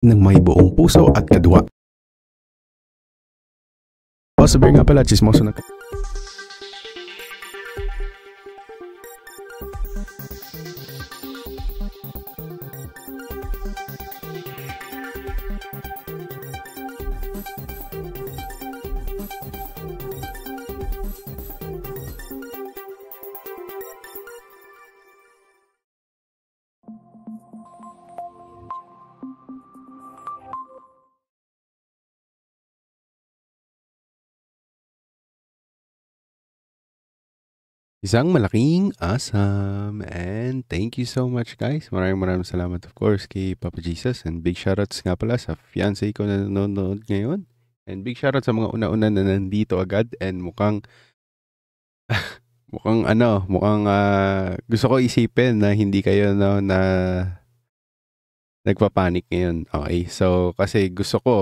ng may buong puso at kadwa. O, sabi nga pala, chismoso na. Isang malaking asam. And thank you so much, guys. Maraming salamat, of course, kay Papa Jesus. And big shoutouts nga pala sa fiancé ko na nanonood ngayon. And big shoutouts sa mga una-una na nandito agad. And mukhang gusto ko isipin na hindi kayo na nagpapanik ngayon. Okay, so kasi gusto ko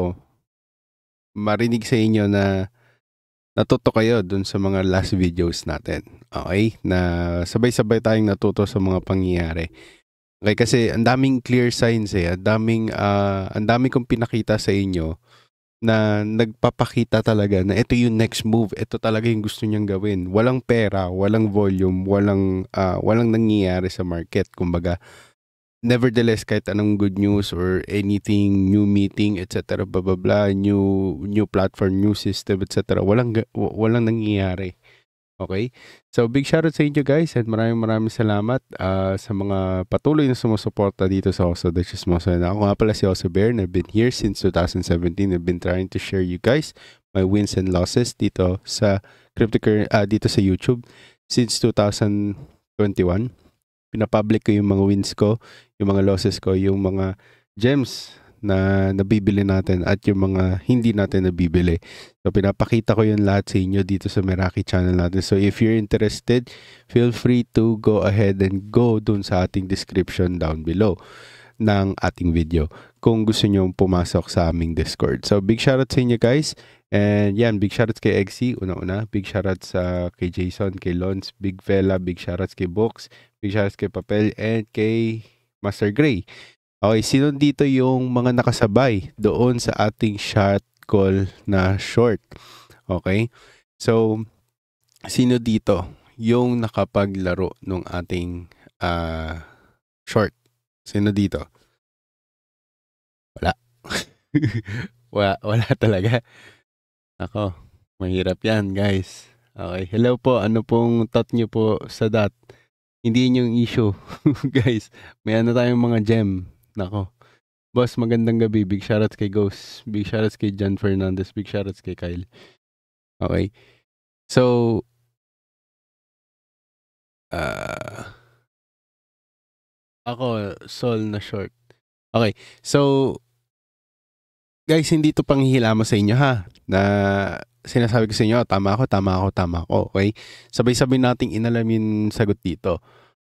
marinig sa inyo na natuto kayo dun sa mga last videos natin. Okay? Na sabay-sabay tayong natuto sa mga pangyayari. Okay, kasi ang daming clear signs ang daming kong pinakita sa inyo na nagpapakita talaga na ito yung next move, ito talaga yung gusto niyang gawin. Walang pera, walang volume, walang nangyayari sa market. Kumbaga, nevertheless, kahit anong good news or anything, new meeting, etc., blah, blah, blah, new platform, new system, etc., walang nangyayari. Okay? So, big shoutout sa inyo, guys, and maraming salamat sa mga patuloy na sumusuporta dito sa Oso the Chismoso. Ako nga pala si Oso Bear, and I've been here since 2017. I've been trying to share you guys my wins and losses dito sa dito sa YouTube since 2021. Pinapublic ko yung mga wins ko, yung mga losses ko, yung mga gems na nabibili natin at yung mga hindi natin nabibili. So, pinapakita ko yun lahat sa inyo dito sa Meraki channel natin. So, if you're interested, feel free to go ahead and go dun sa ating description down below ng ating video kung gusto nyo pumasok sa aming Discord. So, big shoutout sa inyo, guys. And yan, big shoutouts kay Eggsy, una-una. Big shoutouts kay Jason, kay Lons, Big Fella, big shoutouts kay Box, big shoutouts kay Papel, and kay Master Gray. Okay, sino dito yung mga nakasabay doon sa ating shot call na short? Okay, so sino dito yung nakapaglaro nung ating short? Sino dito? Wala. Wala talaga. Ako, mahirap yan, guys. Okay, hello po. Ano pong thought nyo po sa that? Hindi yun yung issue, guys. May ano tayong mga gem. Nako. Boss, magandang gabi. Big shoutouts kay Ghost. Big shoutouts kay John Fernandez. Big shoutouts kay Kyle. Okay. So, ako, Sol na short. Okay. So, guys, hindi to panghihilama sa inyo, ha? Na sinasabi ko sa inyo, tama ako. Okay? Sabay-sabay nating inalam yung sagot dito.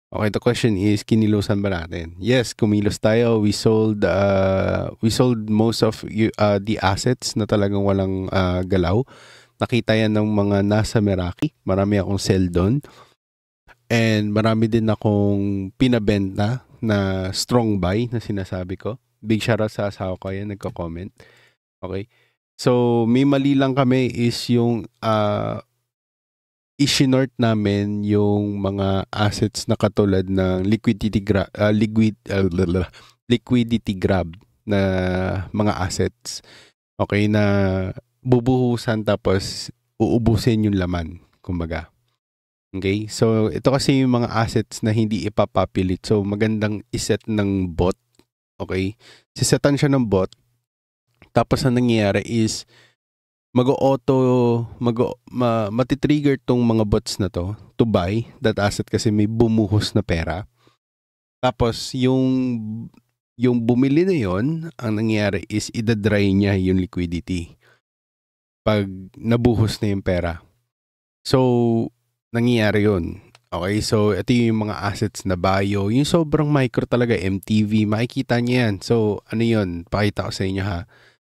Okay, the question is, kinilusan ba natin? Yes, kumilos tayo. We sold most of the assets na talagang walang galaw. Nakita yan ng mga nasa Meraki. Marami akong sell doon. And marami din akong pinabenta na strong buy na sinasabi ko. Big shoutout sa asawa ko yan, nagko-comment. Okay. So, may mali lang kami is yung isinort namin yung mga assets na katulad ng liquidity grab na mga assets. Okay, na bubuhusan tapos uubusin yung laman, kumbaga. Okay, so ito kasi yung mga assets na hindi ipapopulate. So, magandang iset ng bot. Okay, sisetan siya ng bot. Tapos ang nangyayari is matitrigger tong mga bots na to buy that asset kasi may bumuhos na pera. Tapos yung bumili na yon, ang nangyayari is idadry niya yung liquidity pag nabuhos na yung pera. So, nangyayari yun. Okay, so ito yung mga assets na bio. Yung sobrang micro talaga, MTV, makikita niyo yan. So, ano yun? Pakita ko sa inyo, ha.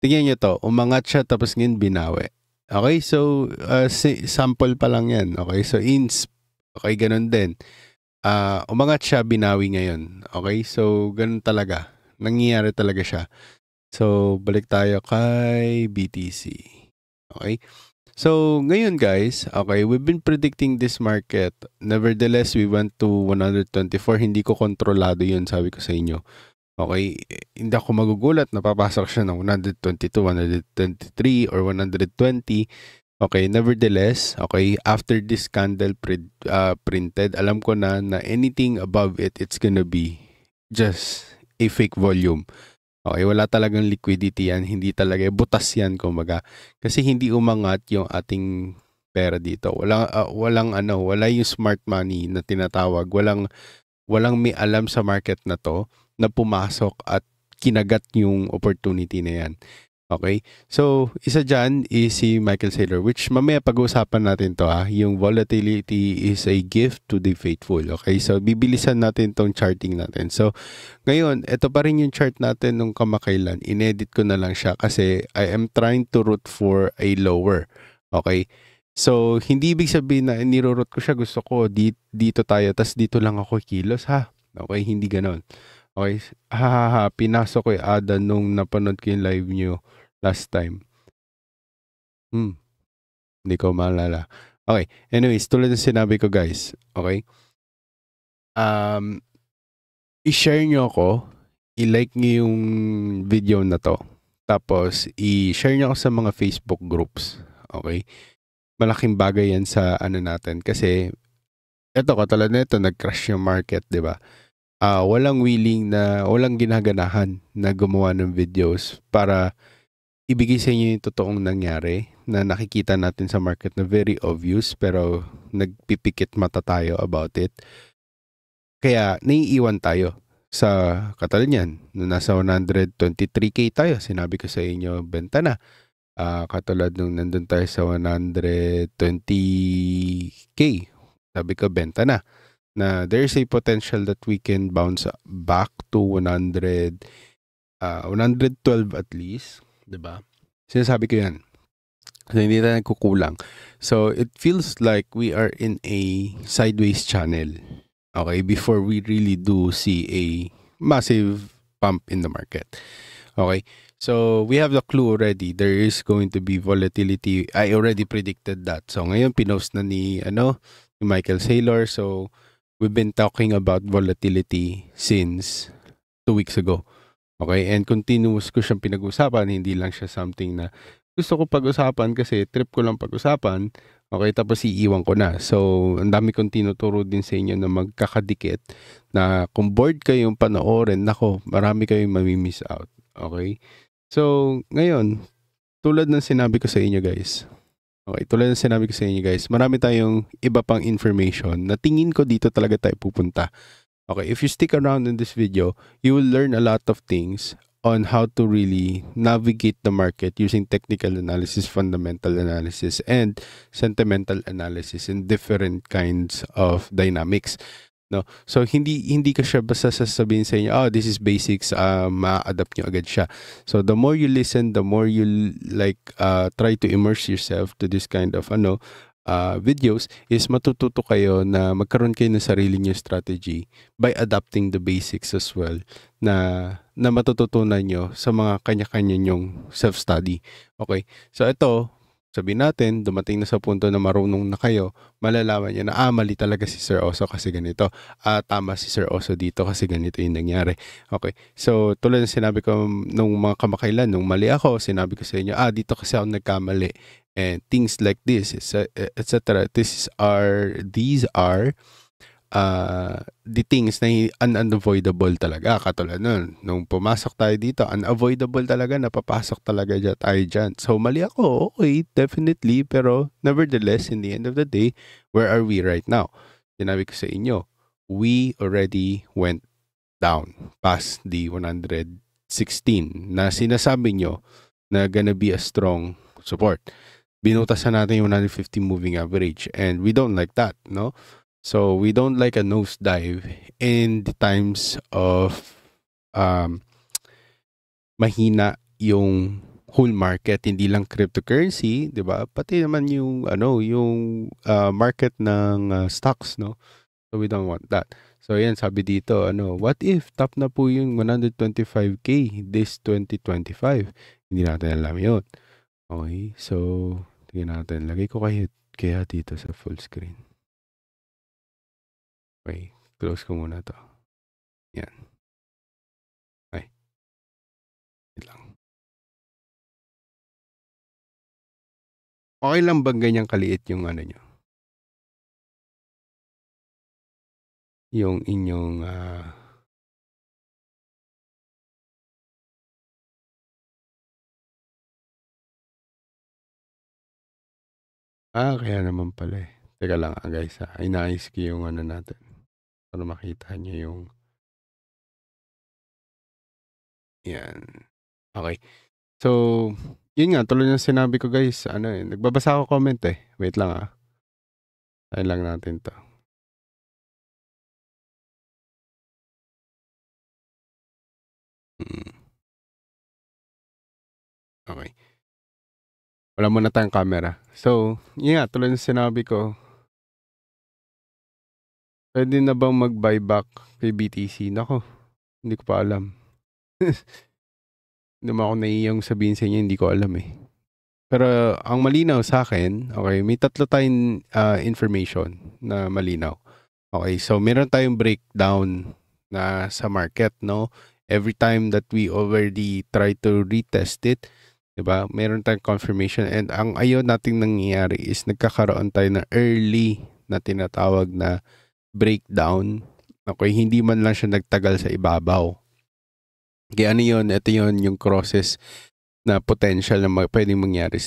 Tingnan nyo to, umangat siya tapos ngayon binawi. Okay, so sample pa lang yan. Okay, so okay, ganun din. Umangat siya, binawi ngayon. Okay, so ganun talaga. Nangyayari talaga siya. So, balik tayo kay BTC. Okay? So, ngayon guys, okay, we've been predicting this market. Nevertheless, we went to 124. Hindi ko kontrolado yun, sabi ko sa inyo. Okay, hindi ako magugulat na papasok siya ng 122, 123, or 120. Okay, nevertheless, okay, after this candle printed, alam ko na anything above it, it's gonna be just a fake volume. Okay, wala talagang liquidity yan, hindi talaga, butas yan kumbaga. Kasi hindi umangat yung ating pera dito. Wala yung smart money na tinatawag. Walang may alam sa market na to na pumasok at kinagat yung opportunity na yan. Okay? So, isa dyan is si Michael Saylor, which mamaya pag-uusapan natin to yung volatility is a gift to the faithful. Okay? So, bibilisan natin tong charting natin. So, ngayon, ito pa rin yung chart natin nung kamakailan. Inedit ko na lang siya kasi I am trying to root for a lower. Okay? So, hindi ibig sabihin na nirorot ko siya. Gusto ko dito tayo, tas dito lang ako kilos ha. Okay? Hindi ganon. Okay? Pinasok ko yung Ada nung napanood ko yung live nyo last time. Hindi ko maalala. Okay. Anyways, tulad ng sinabi ko guys. Okay? I-share nyo ako. I-like nyo yung video na to. Tapos, i-share nyo ako sa mga Facebook groups. Okay? Malaking bagay yan sa ano natin. Kasi, eto katulad na ito, nag-crash yung market, di ba? Walang ginaganahan na gumawa ng videos para ibigay sa inyo yung totoong nangyari na nakikita natin sa market na very obvious pero nagpipikit mata tayo about it. Kaya naiiwan tayo sa katulad niyan. Nung nasa 123K tayo, sinabi ko sa inyo, benta na. Katulad nung nandun tayo sa 120K, sabi ko, benta na. Na there's a potential that we can bounce back to 112 at least, 'di ba? Sinasabi ko 'yan. So, hindi tayo nagkukulang. So, it feels like we are in a sideways channel. Okay, before we really do see a massive pump in the market. Okay, so we have the clue already. There is going to be volatility. I already predicted that. So, ngayon pinost na ni Michael Saylor. So, we've been talking about volatility since 2 weeks ago. Okay? And continuous ko siyang pinag-usapan. Hindi lang siya something na gusto ko pag-usapan kasi trip ko lang pag-usapan. Okay? Tapos iiwan ko na. So, ang dami kong tinuturo din sa inyo na magkakadikit na kung bored kayong panoorin, nako, marami kayong mamimiss out. Okay? So, ngayon, tulad ng sinabi ko sa inyo guys, okay, tulad ng sinabi ko sa inyo guys, marami tayong iba pang information na tingin ko dito talaga tayo pupunta. Okay, if you stick around in this video, you will learn a lot of things on how to really navigate the market using technical analysis, fundamental analysis, and sentimental analysis in different kinds of dynamics. No? So, hindi ka siya basta sasabihin sa inyo, this is basics, ma-adapt nyo agad siya. So, the more you listen, the more you try to immerse yourself to this kind of videos, is matututo kayo na magkaroon kayo ng sarili nyo strategy by adapting the basics as well na matututunan nyo sa mga kanya-kanya nyong self-study. Okay? So, ito, sabihin natin, dumating na sa punto na marunong na kayo, malalaman nyo na, mali talaga si Sir Oso kasi ganito. Tama si Sir Oso dito kasi ganito yung nangyari. Okay. So, tulad ng sinabi ko nung mga kamakailan, nung mali ako, sinabi ko sa inyo, dito kasi ako nagkamali. And things like this, etc. These are the things na unavoidable talaga. Katulad nun, nung pumasok tayo dito, unavoidable talaga, napapasok talaga tayo dyan. So, mali ako, okay, definitely, pero nevertheless, in the end of the day, where are we right now? Sinabi ko sa inyo, we already went down past the 116 na sinasabi nyo na gonna be a strong support. Binutasan natin yung 150 moving average, and we don't like that, no? So, we don't like a nosedive in the times of mahina yung whole market, hindi lang cryptocurrency, 'di ba? Pati naman yung market ng stocks, no? So, we don't want that. So, yan, sabi dito, what if top na po yung 125K this 2025? Hindi natin alam yun. Okay, so, tingnan natin. Lagay ko kaya dito sa full screen. Okay, close ko muna to. Yan. Ay. Wait lang. Okay lang bang ganyang kaliit yung nyo? Yung inyong kaya naman pala eh. Teka lang guys inaayos ko yung natin. Para makita nyo yung yan. Okay. So, yun nga, tuloy ng sinabi ko guys, nagbabasa ako comment eh. Wait lang Tayo lang natin to. Okay. Wala muna tayong camera. So, yun nga, tuloy ng sinabi ko, pwede na bang mag-buyback kay BTC? Nako, hindi ko pa alam. Hindi mo ako naiyang sabihin sa inyo, hindi ko alam eh. Pero ang malinaw sa akin, okay, may tatlo tayong information na malinaw. Okay, so meron tayong breakdown na sa market, no? Every time that we already try to retest it, diba? Meron tayong confirmation and ang ayaw nating nangyayari is nagkakaroon tayo na early na tinatawag na breakdown. Okay, hindi man lang siya nagtagal sa ibabaw. Kaya yun? Ito yun yung crosses na potential na pwedeng mangyari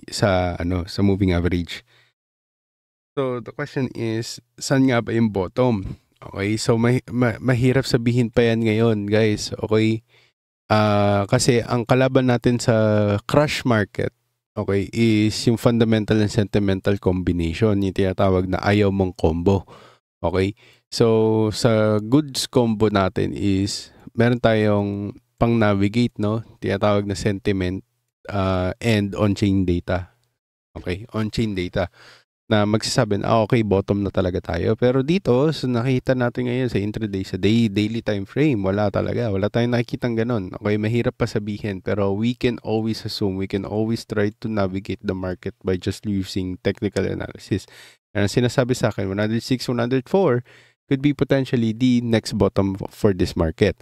sa moving average. So the question is, saan nga ba yung bottom? Okay, so mahirap sabihin pa yan ngayon, guys. Okay? Kasi ang kalaban natin sa crash market, okay, is yung fundamental and sentimental combination, yung tinatawag na ayaw mong combo. Okay? So sa goods combo natin is meron tayong pang-navigate, no? Tinatawag na sentiment and on-chain data. Okay? On-chain data na magsasabi na, okay, bottom na talaga tayo. Pero dito, so nakita natin ngayon sa intraday, sa daily time frame, wala talaga. Wala tayong nakikitang ganun. Okay, mahirap pa sabihin, pero we can always assume, we can always try to navigate the market by just using technical analysis. And sinasabi sa akin, 106, 104 could be potentially the next bottom for this market.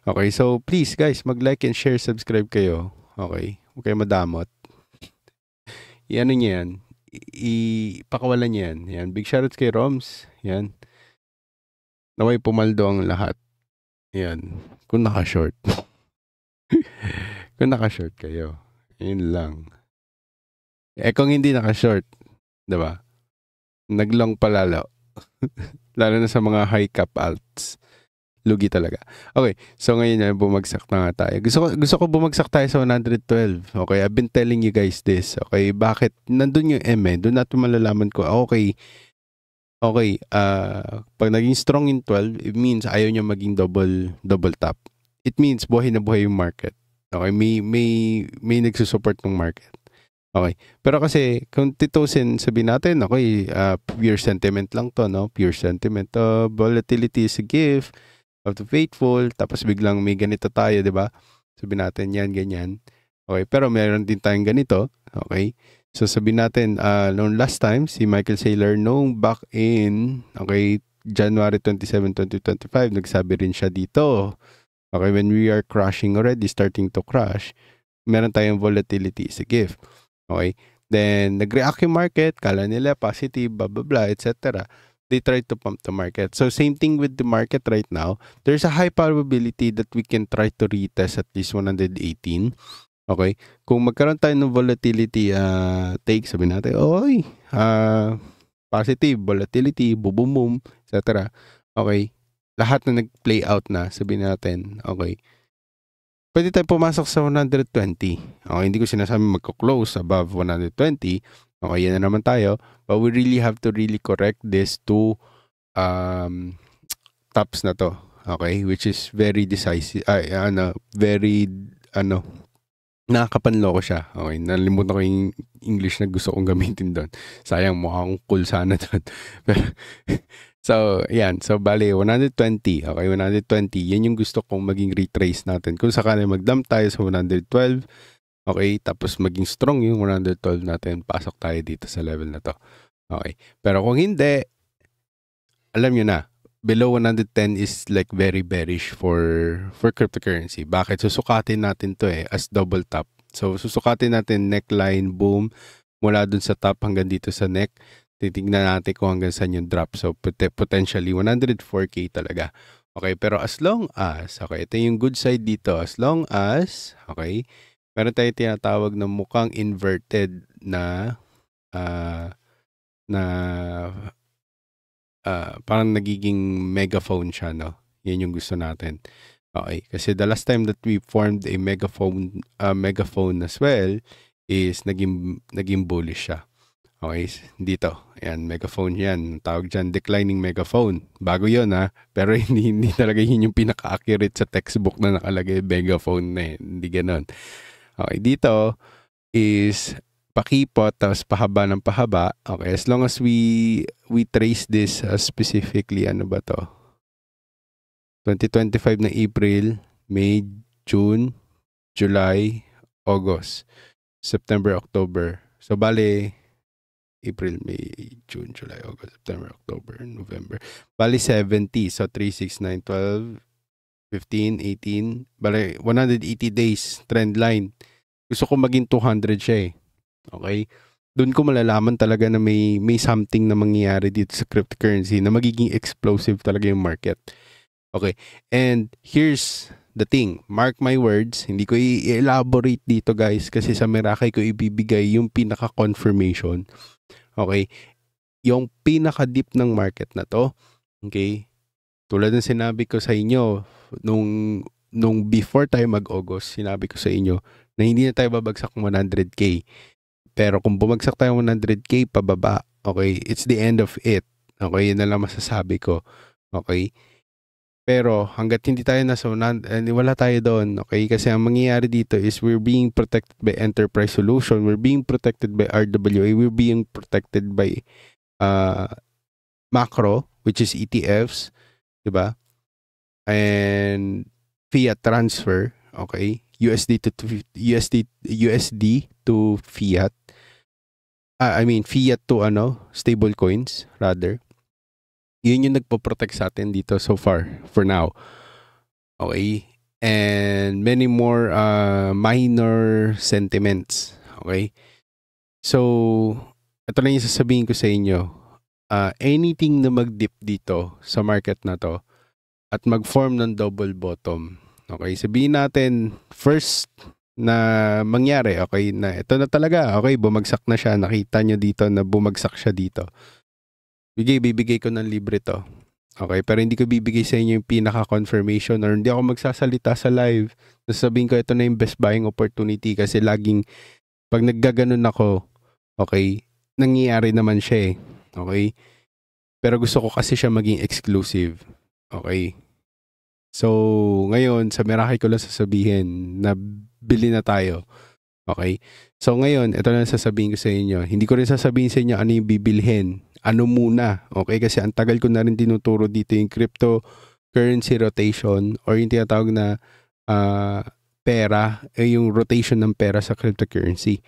Okay, so please guys, mag-like and share, subscribe kayo. Okay, huwag kayo madamot. Iano niyo yan? Ipakawalan niyo yan. Yan. Big shoutouts kay Roms. Yan. Naway pumaldo ang lahat. Yan. Kung naka-short. Kung naka-short kayo. Yun lang. Kung hindi naka-short, diba? Nag-long palalo. Lalo na sa mga high cap alts. Lugi talaga. Okay, so ngayon bumagsak na nga tayo. Gusto ko bumagsak tayo sa 112. Okay, I've been telling you guys this. Okay, bakit? Nandun yung M doon natin malalaman ko. Okay, pag naging strong in 12, it means ayaw niya maging double top. It means buhay na buhay yung market. Okay, may nagsusupport ng market. Okay, pero kasi kung titusin, sabihin natin, okay, pure sentiment lang to, no? Pure sentiment. Volatility is a gift of the faithful, tapos biglang may ganito tayo, di ba? Sabihin natin yan, ganyan. Okay, pero meron din tayong ganito. Okay, so sabihin natin, noong last time, si Michael Saylor, noong back in, okay, January 27, 2025, nagsabi rin siya dito. Okay, when we are crashing already, starting to crash, meron tayong volatility is a gift. Okay, then nag-react yung market, kala nila positive, blah, blah, blah, etc. They try to pump the market. So same thing with the market right now. There's a high probability that we can try to retest at least 118. Okay? Kung magkaroon tayo ng volatility take, sabihin natin, oy, positive, volatility, boom, boom, etc. Okay? Lahat na nag-play out na, sabihin natin, okay, pwede tayo pumasok sa 120. Okay, hindi ko sinasabi magko-close above 120. Okay, yan na naman tayo. But we really have to really correct this to tops na to. Okay, which is very decisive. Nakakapanloko siya. Okay, nalimutan ko yung English na gusto kong gamitin doon. Sayang, mukhang cool sana doon. So, yan. So, bali, 120. Okay, 120. Yan yung gusto kong maging retrace natin. Kung sakali mag-dump tayo sa 112, okay, tapos maging strong yung 112 natin, pasok tayo dito sa level na to. Okay. Pero kung hindi, alam nyo na, below 110 is like very bearish for cryptocurrency. Bakit? Susukatin natin to as double top. So, susukatin natin neckline, boom, mula dun sa top hanggang dito sa neck. Titignan natin kung hanggang saan yung drop. So, potentially 104K talaga. Okay, pero as long as, okay, ito yung good side dito. As long as, okay, meron tayo tinatawag na mukhang inverted na parang nagiging megaphone siya, no? Yan yung gusto natin. Okay, kasi the last time that we formed a megaphone as well is naging bullish siya. Okay, dito. Ayan, megaphone yan. Tawag dyan, declining megaphone. Bago yun, ha? Pero hindi talaga yun yung pinaka-accurate sa textbook na nakalagay, megaphone na yun. Hindi ganon. Okay, dito is pakipot, tapos pahaba ng pahaba. Okay, as long as we trace this specifically, ano ba to? 2025 na April, May, June, July, August, September, October. So, bale, April, May, June, July, August, September, October, November. Bali 70. So 3, 6, 9, 12, 15, 18. Bali 180 days trend line. Gusto ko maging 200 siya Okay? Doon ko malalaman talaga na may something na mangyayari dito sa cryptocurrency na magiging explosive talaga yung market. Okay. And here's the thing. Mark my words. Hindi ko i-elaborate dito, guys, kasi sa Meraki ko ibibigay yung pinaka-confirmation. Okay, yung pinaka-deep ng market na to, okay, tulad ng sinabi ko sa inyo, nung before tayo mag-August, sinabi ko sa inyo na hindi na tayo babagsak ng 100K. Pero kung bumagsak tayo 100K pababa, okay, it's the end of it. Okay, yun na lang masasabi ko. Okay, pero hanggat hindi tayo nasa wala tayo doon, okay? Kasi ang mangyayari dito is we're being protected by Enterprise Solution, we're being protected by RWA, we're being protected by macro, which is ETFs, diba? And fiat transfer, okay? USD to fiat. Fiat to stable coins rather. Yun yung nagpo-protect sa atin dito so far, for now. Okay? And many more minor sentiments. Okay? So, ito lang yung sasabihin ko sa inyo. Anything na mag-dip dito sa market na to at mag-form ng double bottom. Okay? Sabihin natin, first na mangyari, okay, na ito na talaga, okay, bumagsak na siya. Nakita nyo dito na bumagsak siya dito. Bibigay ko ng libre to. Okay, pero hindi ko bibigay sa inyo yung pinaka-confirmation or hindi ako magsasalita sa live. Sasabihin ko ito na yung best buying opportunity kasi laging pag naggaganon ako, okay, nangyayari naman siya Okay? Pero gusto ko kasi siya maging exclusive. Okay? So, ngayon, sa Meraki ko lang sasabihin na bili na tayo. Okay? So, ngayon, ito na sasabihin ko sa inyo. Hindi ko rin sasabihin sa inyo ano yung bibilhin. Ano muna, okay? Kasi ang tagal ko na rin tinuturo dito yung cryptocurrency rotation or yung tinatawag na pera, yung rotation ng pera sa cryptocurrency.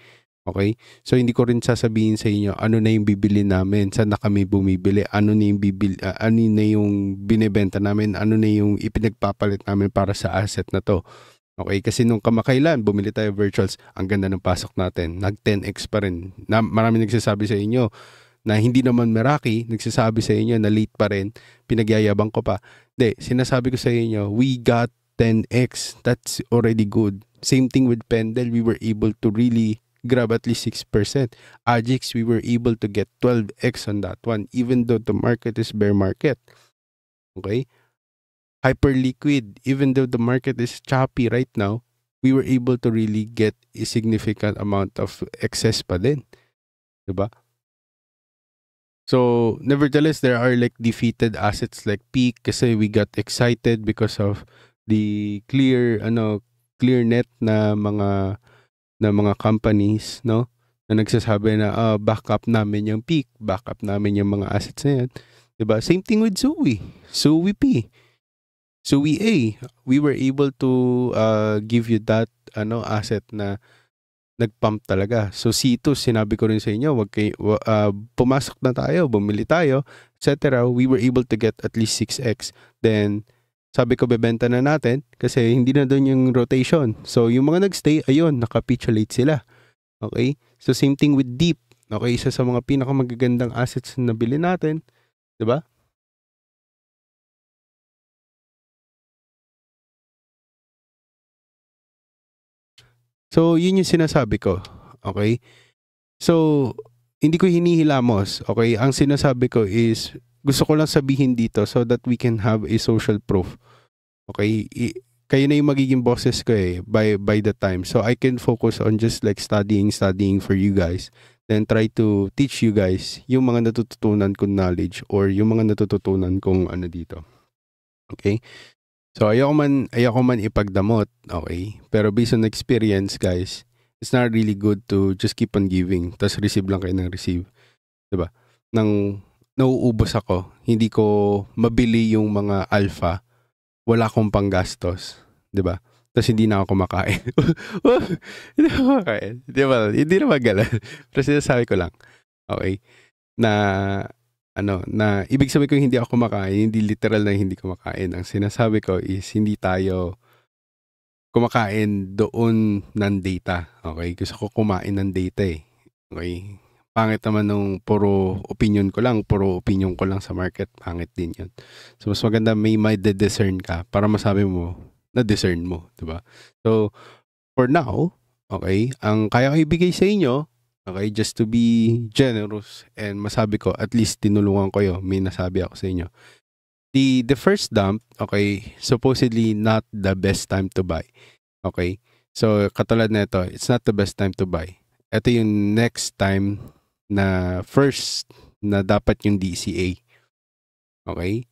Okay? So, hindi ko rin sasabihin sa inyo ano na yung bibili namin, saan na kami bumibili, ano na yung binibenta namin, ano na yung ipinagpapalit namin para sa asset na to. Okay, kasi nung kamakailan, bumili tayo virtuals, ang ganda ng pasok natin. Nag 10x pa rin. Marami nagsasabi sa inyo na hindi naman Meraki, nagsasabi sa inyo na late pa rin, pinagyayabang ko pa. Hindi, sinasabi ko sa inyo, we got 10x. That's already good. Same thing with Pendle, we were able to really grab at least 6%. Agix, we were able to get 12x on that one, even though the market is bear market. Okay? Hyperliquid, even though the market is choppy right now, we were able to really get a significant amount of excess pa din. Diba? So, nevertheless, there are like defeated assets like Peak kasi we got excited because of the clear net na mga companies, no? Na nagsasabi na backup namin yung Peak, backup namin yung mga assets na yan. Diba? Same thing with SUI. SUI P. SUI A. We were able to give you that asset na nag-pump talaga. So C2, sinabi ko rin sa inyo, pumasok na tayo, bumili tayo, etc. We were able to get at least 6x. Then, sabi ko, bebenta na natin kasi hindi na doon yung rotation. So, yung mga nagstay, ayun, nakapitulate sila. Okay? So, same thing with Deep. Okay? Isa sa mga pinakamagagandang assets na nabili natin. Diba? So, yun yung sinasabi ko. Okay? So, hindi ko hinihilamos. Okay? Ang sinasabi ko is, gusto ko lang sabihin dito so that we can have a social proof. Okay? Kayo na yung magiging bosses ko by the time. So, I can focus on just like studying for you guys. Then, try to teach you guys yung mga natututunan kong knowledge or yung mga natututunan kong dito. Okay? So, ayoko man ipagdamot, okay? Pero based on experience, guys, it's not really good to just keep on giving. Tapos receive lang kayo ng receive. Diba? Nang nauubos ako, hindi ko mabili yung mga alpha, wala akong panggastos. Diba? Tapos hindi na ako kumakain. Hindi ako kumakain. Diba? Hindi na magalan. Pero sinasabi ko lang, okay, na ibig sabihin ko hindi ako kumakain, hindi literal na hindi kumakain. Ang sinasabi ko is hindi tayo kumakain doon ng data. Okay? Gusto ko kumain ng data eh. Okay? Pangit naman nung puro opinion ko lang sa market. Pangit din yun. So, mas maganda may discern ka para masabi mo na discern mo. Diba? So, for now, okay, ang kaya ko ibigay sa inyo, okay, just to be generous and masabi ko, at least tinulungan ko yun. May nasabi ako sa inyo. The first dump, okay, supposedly not the best time to buy. Okay? So, katulad na ito, it's not the best time to buy. Ito yung next time na first na dapat yung DCA. Okay?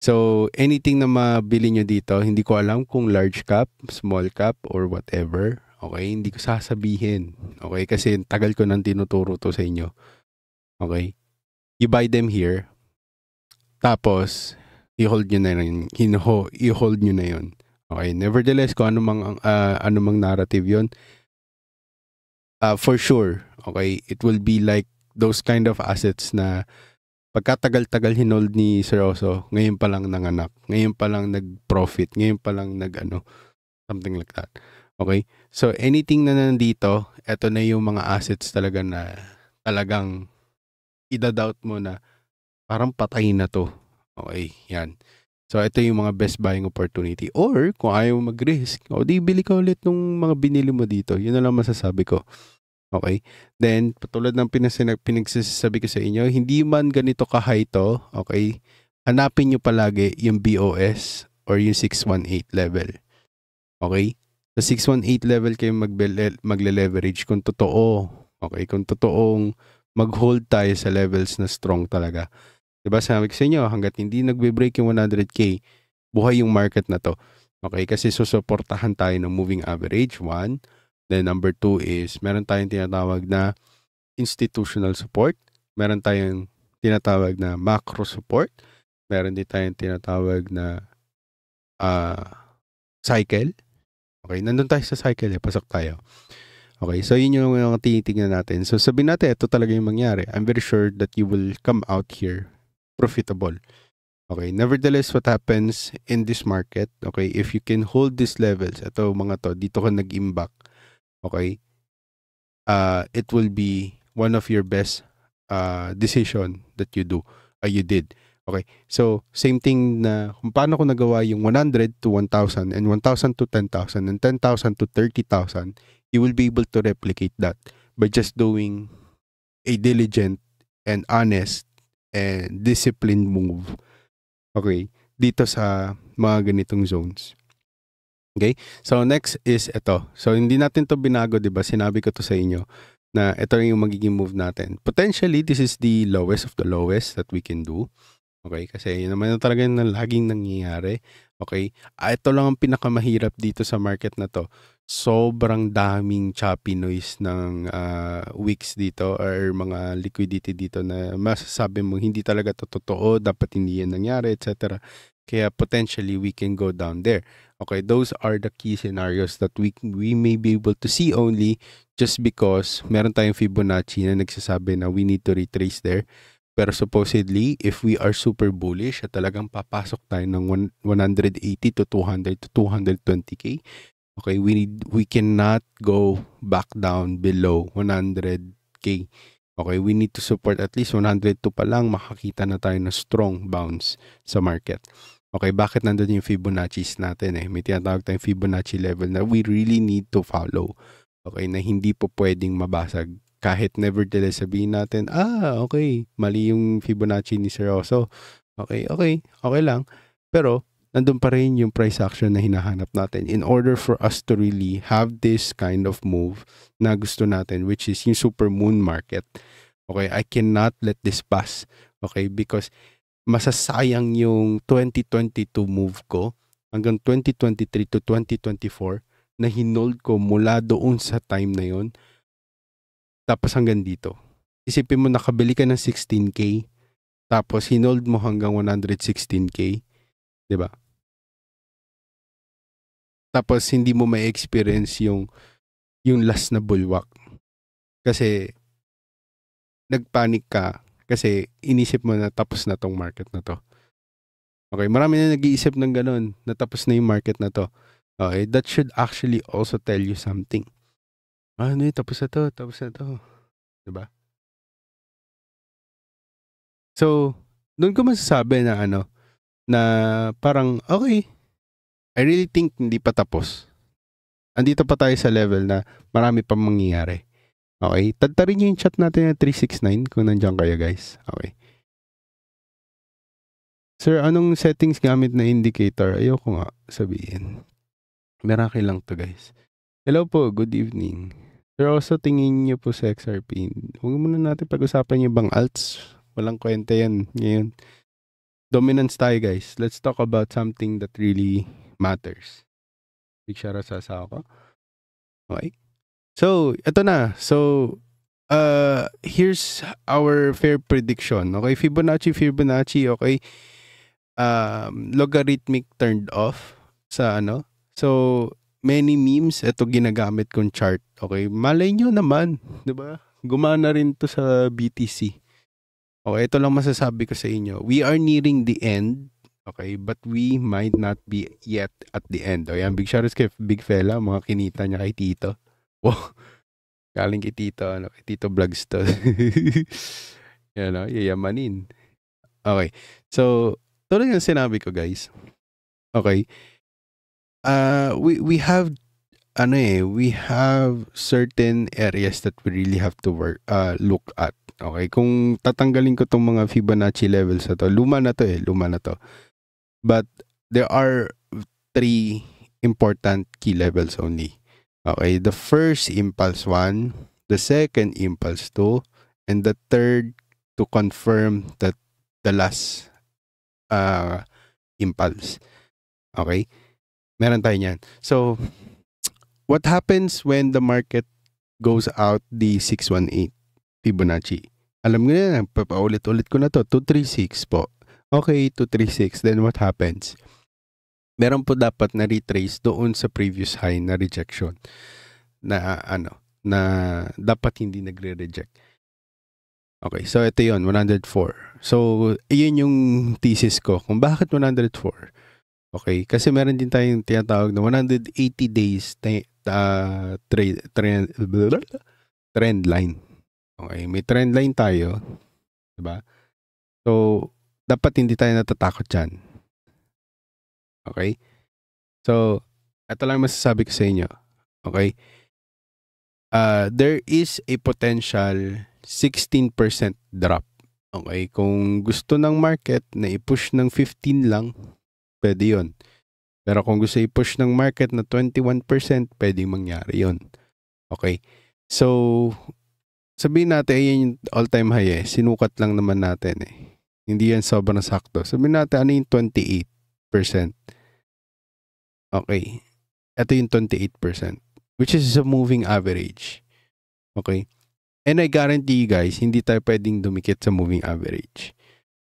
So, anything na mabili nyo dito, hindi ko alam kung large cap, small cap, or whatever. Okay? Hindi ko sasabihin. Okay? Kasi tagal ko nang tinuturo to sa inyo. Okay? You buy them here. Tapos, i-hold nyo na yun. I-hold nyo na yun. Okay? Nevertheless, kung anumang narrative yun, for sure, okay, it will be like those kind of assets na pagkatagal-tagal hinold ni Sir Oso, ngayon pa lang nanganak, ngayon pa lang nag-profit, ngayon pa lang something like that. Okay? So, anything na nandito, eto na yung mga assets talaga na talagang idadoubt mo na parang patay na to. Okay, yan. So, ito yung mga best buying opportunity. Or, kung ayaw mag-risk, di bili ka ulit nung mga binili mo dito. Yun na lang masasabi ko. Okay? Then, patulad ng pinagsasabi ko sa inyo, hindi man ganito ka-high to, okay? Hanapin nyo palagi yung BOS or yung 618 level. Okay? Sa 618 level kayo magle-leverage kung totoo. Okay? Kung totoong mag-hold tayo sa levels na strong talaga. Diba? Sabi ko sa inyo, hanggat hindi nagbe-break yung 100K, buhay yung market na to. Okay? Kasi susuportahan tayo ng moving average, 1. Then number 2 is, meron tayong tinatawag na institutional support. Meron tayong tinatawag na macro support. Meron din tayong tinatawag na cycle. Okay, nandun tayo sa cycle pasok tayo. Okay, so yun yung mga tinitingnan natin. So sabihin natin, ito talaga yung mangyari. I'm very sure that you will come out here profitable. Okay, nevertheless, what happens in this market, okay, if you can hold these levels, ito mga to, dito ka nag-imbak, okay, it will be one of your best decision that you did. Okay, so same thing na kung paano ko nagawa yung 100 to 1,000 and 1,000 to 10,000 and 10,000 to 30,000, you will be able to replicate that by just doing a diligent and honest and disciplined move. Okay, dito sa mga ganitong zones. Okay, so next is ito. So hindi natin to binago, diba? Sinabi ko to sa inyo na ito yung magiging move natin. Potentially, this is the lowest of the lowest that we can do. Okay, kasi yun naman talaga yung laging nangyayari. Okay, ito lang ang pinakamahirap dito sa market na to. sobrang daming choppy noise ng wicks dito or mga liquidity dito na masasabi mo hindi talaga to totoo, dapat hindi yan nangyari, etc. Kaya potentially we can go down there. Okay, those are the key scenarios that we may be able to see only just because meron tayong Fibonacci na nagsasabi na we need to retrace there. Pero supposedly, if we are super bullish at talagang papasok tayo ng 180 to 200 to 220k, okay, we cannot go back down below 100k. Okay, we need to support at least 102 pa lang, makakita na tayo ng strong bounce sa market. Okay, bakit nandun yung Fibonacci's natin eh? May tinatawag tayong Fibonacci level na we really need to follow. Okay, na hindi po pwedeng mabasag. Kahit nevertheless sabihin natin, okay, mali yung Fibonacci ni Sir Oso. Okay lang. Pero, nandun pa rin yung price action na hinahanap natin in order for us to really have this kind of move na gusto natin, which is yung super moon market. Okay, I cannot let this pass. Okay, because masasayang yung 2022 move ko hanggang 2023 to 2024 na hinold ko mula doon sa time na yon. Tapos hanggang dito. Isipin mo nakabili ka ng 16k tapos hinold mo hanggang 116k, 'di ba? Tapos hindi mo ma-experience yung last na bulwark. Kasi nagpanic ka kasi inisip mo na tapos na tong market na to. Okay, marami na nag-iisip ng ganun, na tapos na yung market na to. Okay, that should actually also tell you something. Ano eh, tapos na to. Diba? So, doon ko masasabi na na parang, okay, I really think hindi pa tapos. Andito pa tayo sa level na marami pang mangyayari. Okay, tadtarin nyo yung chat natin na 369 kung nandiyan kayo guys. Okay. Sir, anong settings gamit na indicator? Ayoko nga sabihin. Miracle lang to guys. Hello po, good evening. Pero also tingin nyo po sa XRP. Huwag muna natin pag-usapan yung bang alts. Walang kwenta yan ngayon. Dominance tayo guys. Let's talk about something that really matters. Big shoutout sa asawa ko. Okay. So, ito na. So, here's our fair prediction. Okay, Fibonacci, okay. Logarithmic turned off sa So, many memes, ito ginagamit kong chart. Okay, malay nyo naman, 'di ba? Gumana rin to sa BTC. Okay, ito lang masasabi ko sa inyo. We are nearing the end, okay, but we might not be yet at the end. O yan, big shoutouts kay Big Fella, mga kinita niya kay Tito. Wow, galing kay Tito, kay Tito Vlogs to. Yan, yayamanin. Okay, so, tulad ng sinabi ko guys, okay, we have we have certain areas that we really have to look at. Okay, kung tatanggalin ko tong mga Fibonacci levels na to, luma na to. But there are 3 important key levels only. Okay, the first impulse 1, the second impulse 2, and the third to confirm that the last impulse. Okay? Meron tayo niyan. So, what happens when the market goes out the 618 Fibonacci? Alam mo na, papaulit-ulit ko na to. 236 po. Okay, 236. Then what happens? Meron po dapat na retrace doon sa previous high na rejection. Na na dapat hindi nagre-reject. Okay, so ito yon 104. So, iyon yung thesis ko kung bakit 104. Okay, kasi meron din tayong tinatawag na 180 days trend line. Okay, may trend line tayo, 'di ba? So, dapat hindi tayo natatakot diyan. Okay? So, ito lang masasabi ko sa inyo. Okay? There is a potential 16% drop. Okay, kung gusto ng market na i-push ng 15 lang, pwede yun. Pero kung gusto i-push ng market na 21%, pwedeng mangyari yun. Okay. So, sabihin natin, ayan yung all-time high eh. Sinukat lang naman natin eh. Hindi yan sobrang sakto. Sabihin natin, ano yung 28%? Okay. Ito yung 28%. which is a moving average. Okay? And I guarantee you guys, hindi tayo pwedeng dumikit sa moving average.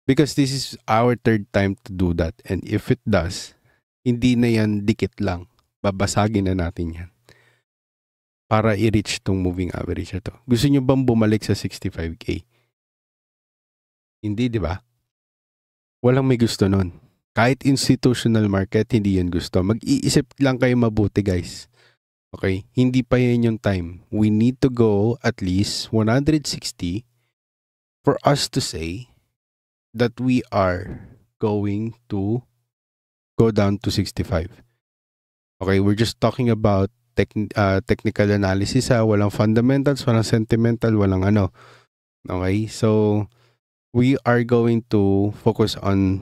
Because this is our third time to do that. And if it does, hindi na yan dikit lang. Babasagin na natin yan. Para i-reach tong moving average na to. Gusto nyo bang bumalik sa 65K? Hindi, di ba? Walang may gusto nun. Kahit institutional market, hindi yan gusto. Mag-iisip lang kayo mabuti, guys. Okay? Hindi pa yan yung time. We need to go at least 160 for us to say that we are going to go down to 65. Okay? We're just talking about technical analysis. Walang fundamentals, walang sentimental, walang ano. Okay? So, we are going to focus on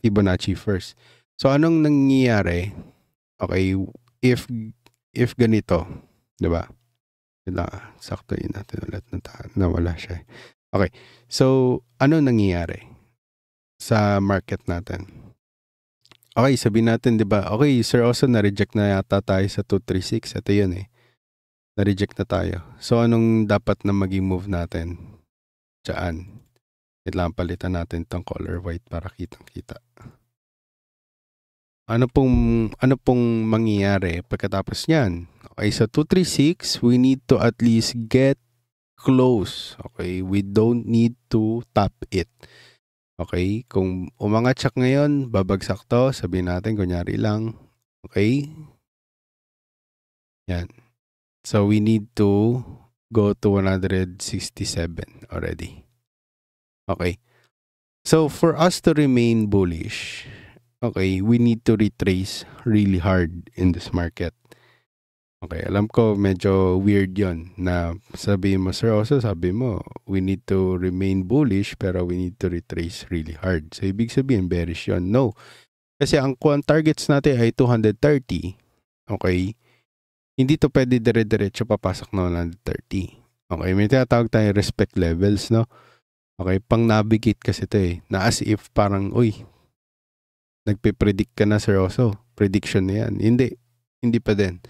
Fibonacci first. So, anong nangyayari? Okay, if ganito, 'di ba? Saktuin natin ulit na wala siya. Okay. So, ano nangyayari sa market natin? Okay, sabihin natin, 'di ba? Okay, Sir Oso, na-reject na yata tayo sa 236. Ito 'yun eh. Na-reject na tayo. So, anong dapat na maging move natin? Diyan. Lang palitan natin tong color white para kitang-kita. Ano pong mangyayari pagkatapos niyan? Okay, so 236, we need to at least get close. Okay, we don't need to tap it. Okay, kung umangat siya ngayon, babagsak to, sabihin natin kunyari lang. Okay? Yan. So we need to go to 167 already. Okay. So for us to remain bullish, okay, we need to retrace really hard in this market. Okay, alam ko medyo weird yon na sabihin mo, Sir Oso, sabi mo, we need to remain bullish pero we need to retrace really hard. So ibig sabihin, bearish yon. No. Kasi ang targets natin ay 230. Okay? Hindi to pwede dire-diretso papasok na 130. Okay, may tinatawag tayong respect levels, no? Okay, pang navigate kasi ito eh. Na as if parang, uy, nagpe-predict ka na, Sir Oso. Prediction na yan. Hindi pa din.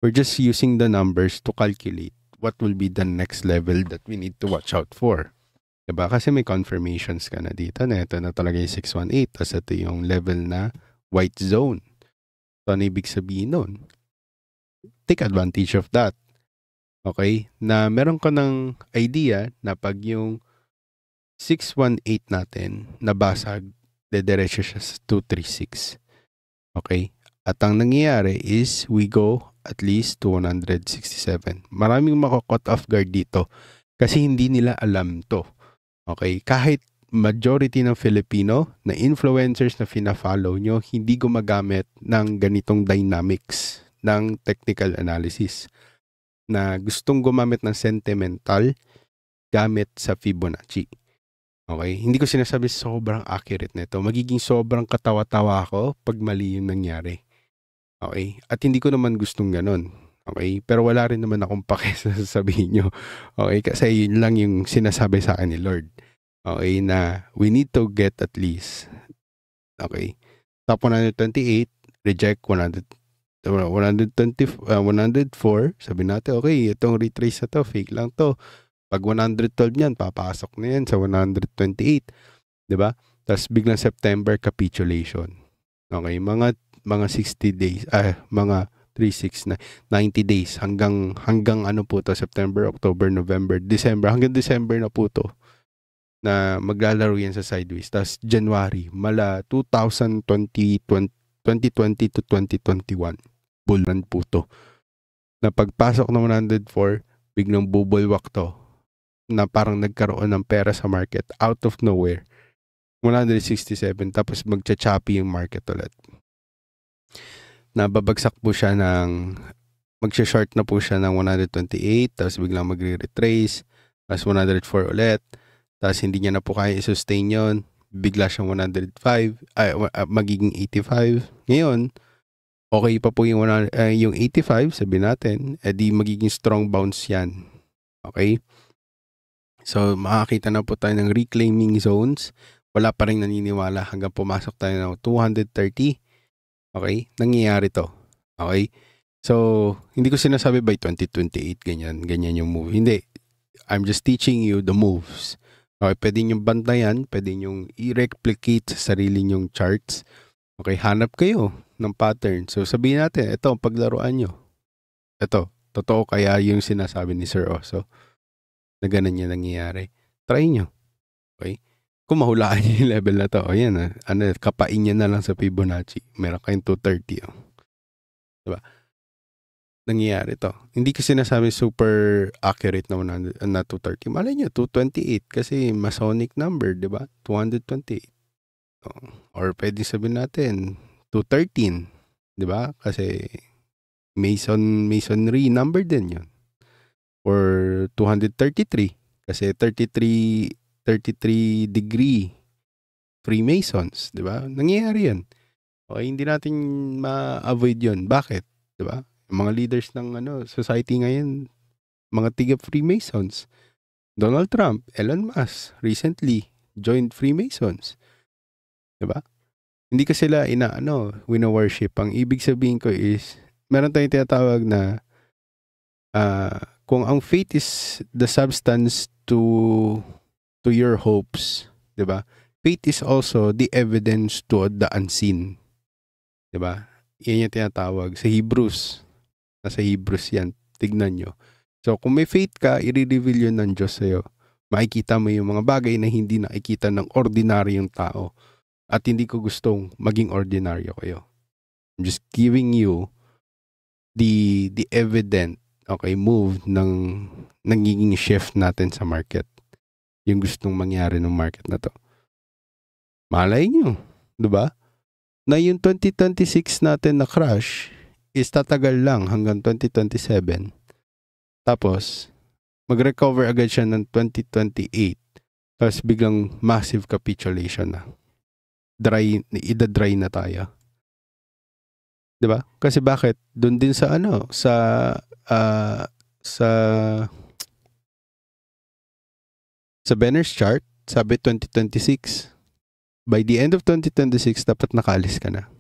We're just using the numbers to calculate what will be the next level that we need to watch out for. Diba? Kasi may confirmations ka na dito na ito na talaga yung 618. Tapos ito yung level na white zone. So, ano ibig sabihin nun? Take advantage of that. Okay? Na meron ka ng idea na pag yung 618 natin nabasag, dediretso siya sa 236. Okay? At ang nangyayari is we go at least to 167. Maraming mako-cut off guard dito kasi hindi nila alam to. Okay? Kahit majority ng Filipino na influencers na fina-follow nyo, hindi gumagamit ng ganitong dynamics ng technical analysis na gustong gumamit ng sentimental gamit sa Fibonacci. Okay? Hindi ko sinasabi sobrang accurate nito. Magiging sobrang katawa-tawa ako pag mali yung nangyari. Okay? At hindi ko naman gustong ganun. Okay? Pero wala rin naman akong pake sa sasabihin nyo. Okay? Kasi yun lang yung sinasabi sa akin ni Lord. Okay? Na we need to get at least. Okay? Top 128, reject 120. 104, sabi natin, okay, itong retrace na to, fake lang to. Pag 112 niyan, papasok na yan sa 128. Diba? Tapos biglang September, capitulation. Okay, mga 60 days, mga 36 na 90 days hanggang ano po to, September, October, November, December, hanggang December na po to na maglalaro yan sa sideways. Tapos January, mala 2020 to 2021. Bulan po to. Na pagpasok ng 104, biglang bubulwak to. Na parang nagkaroon ng pera sa market out of nowhere. 167, tapos magcha-choppy yung market ulit. Nababagsak po siya ng, magsha-short na po siya ng 128, tapos biglang magre-retrace, tapos 104 ulit, tapos hindi niya na po kaya i-sustain yun, bigla siyang 105, magiging 85. Ngayon, okay pa po yung 85, sabi natin, edi magiging strong bounce yan. Okay? So, makakita na po tayo ng reclaiming zones. Wala pa rin naniniwala hanggang pumasok tayo ng 230. Okay? Nangyayari to. Okay? So, hindi ko sinasabi by 2028, ganyan yung move. Hindi. I'm just teaching you the moves. Okay, pwede nyong bantayan, pwede nyong i-replicate sa sarili nyong charts. Okay, hanap kayo ng pattern. So, sabihin natin, ito ang paglaruan nyo. Ito, totoo kaya yung sinasabi ni Sir Oso na ganun yung nangyayari. Try nyo. Okay? Kung mahulaan nyo yung level na to, o yan, kapain nyo na lang sa Fibonacci. Meron kayong 230. Diba? Nangyayari to. Hindi ko sinasabi super accurate na 230. Malay nyo, 228 kasi Masonic number, di ba? 228. Or pwede sabihin natin, 213. Di ba? Kasi Masonry number din yun. Or 233. Kasi 33 degree Freemasons. Di ba? Nangyayari yan. Okay, hindi natin ma-avoid yun. Bakit? Di ba? Mga leaders ng society ngayon, mga tiga Freemasons. Donald Trump, Elon Musk, recently joined Freemasons. Diba? Hindi ko sila wino-worship. Ang ibig sabihin ko is, meron tayong tinatawag na kung ang faith is the substance to your hopes, diba? Faith is also the evidence to the unseen. Diba? Yan yung tinatawag sa Hebrews. Nasa Hebrews yan. Tignan nyo. So, kung may faith ka, i-reveal yun ng Diyos sa'yo. Makikita mo yung mga bagay na hindi nakikita ng ordinaryong tao. At hindi ko gustong maging ordinaryo kayo. I'm just giving you the evident, move ng nagiging shift natin sa market. Yung gustong mangyari ng market na to. Malay nyo. Diba? Na yung 2026 natin na crash is tatagal lang hanggang 2027. Tapos, mag-recover agad siya ng 2028. Tapos biglang massive capitulation na. Ida-dry na tayo. Diba? Kasi bakit? Doon din sa sa Benner's chart, sabi 2026. By the end of 2026, dapat nakaalis ka na.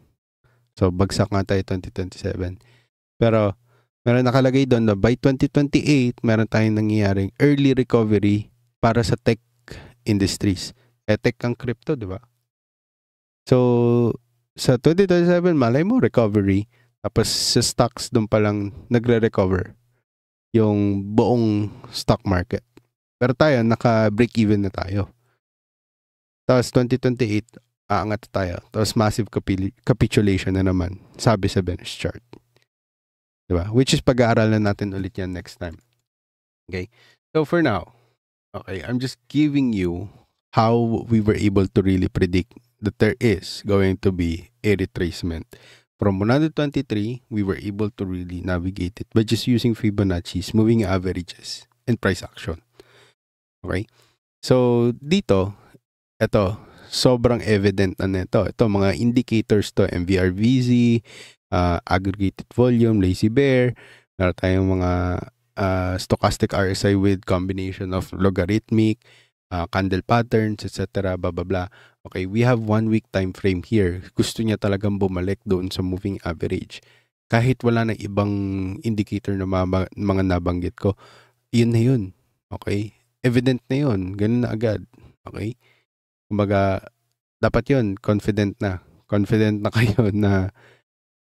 So, bagsak nga tayo 2027. Pero, meron nakalagay doon na by 2028, meron tayong nangyayaring early recovery para sa tech industries. Tech ang crypto, di ba? So, sa 2027, malay mo, recovery. Tapos, sa stocks, doon palang nagre-recover yung buong stock market. Pero tayo, naka-break even na tayo. Tapos, 2028, aangat tayo. Tapos massive capitulation na naman, sabi sa Benner's chart. Diba? Which is pag-aaralan natin ulit yan next time. Okay? So for now, I'm just giving you how we were able to really predict that there is going to be a retracement. From 123, we were able to really navigate it by just using Fibonacci's moving averages and price action. Okay? So dito, ito, sobrang evident na nito. Ito, mga indicators to, MVRVZ, aggregated volume, lazy bear, meron tayong mga stochastic RSI with combination of logarithmic, candle patterns, etc. Blah, blah, blah. Okay, we have 1 week time frame here. Gusto niya talagang bumalik doon sa moving average. Kahit wala na ibang indicator na mga nabanggit ko, yun na yun. Okay? Evident na yun. Ganun na agad. Okay? Kumbaga, dapat yun, confident na kayo